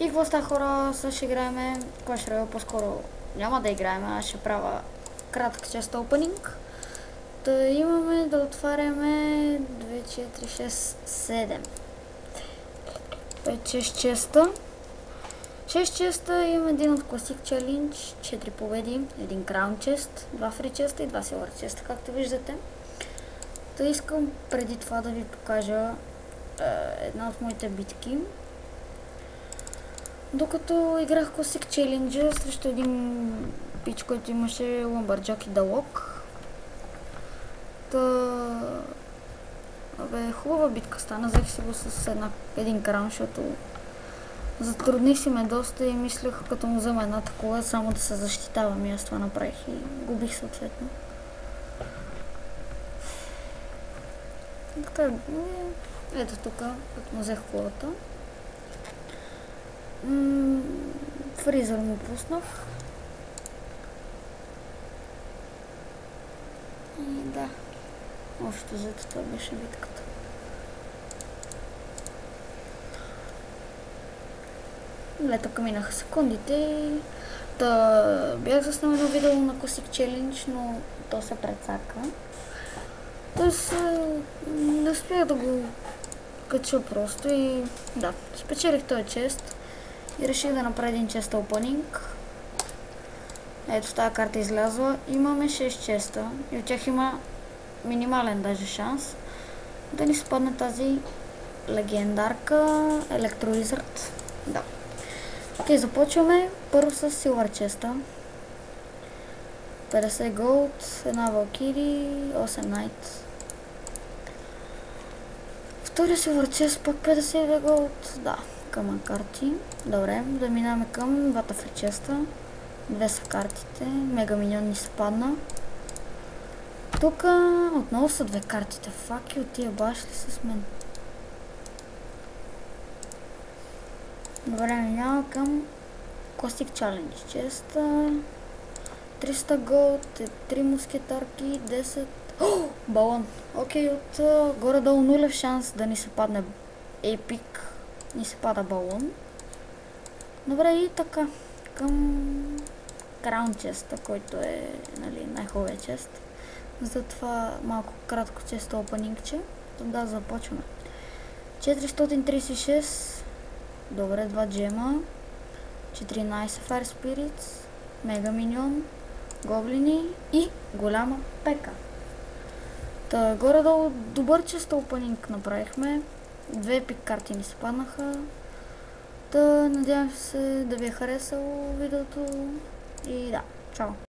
И какво става, хора? Сега ще играем Clash Royale, по-скоро няма да играем, аз ще правя кратък чест опенинг. Та имаме да отваряме 2, 4, 6, 7 5, 6 честа. 6 честа, имам един от Classic Challenge, 4 победи, един Crown чест, 2 Free честа и 2 Silver честа, както виждате. Та искам преди това да ви покажа една от моите битки. Докато играх Classic Challenge срещу един пич, който имаше Lumberjack и Dalok. Хубава битка стана, взех си го с един кран, защото затрудних си ме доста и мислех, като му взема една такова, само да се защитавам, и аз това направих и губих съответно. Така, ето тук, като му взех колата. Фризър му пуснах. И да, общо взето това беше битката. Тук минаха секундите. Бях заснемено видео на Classic Challenge, но то се прецака. Тоест не успях да го кача просто и да, спечелих този чест и реших да направя един чест опенинг. Ето тази карта излязла. Имаме 6 честа и от тях има минимален даже шанс да ни спадне тази легендарка Електроизърт. Да. Окей, започваме първо с Silver честа. 50 голд, една Valkyrie, 8 Knight. Втория Silver чест, пак 50 голд, да, към карти. Добре, да минаваме към двата Free честа. Две са картите, мега миньон ни се падна. Тук отново са две картите. Факи, от тия баш ли с мен? Добре, минава към Classic Challenge честа. 300 голд, 3 мускетарки, 10... балон! Окей, от горе-долу нулев шанс да ни се падне епик. Ни се пада балон. Добре, и така. Към Crown честа, който е най-хубавия чест. Затова малко кратко чест опенингче. Да, започваме. 436. Добре, 2 джема. 14 Fire Spirits. Мега миньон. Гоблини и голяма пека. Горе-долу добър чест опенинг направихме. Две епик карти ни се паднаха. Надявам се да ви е харесало видеото и да, чао!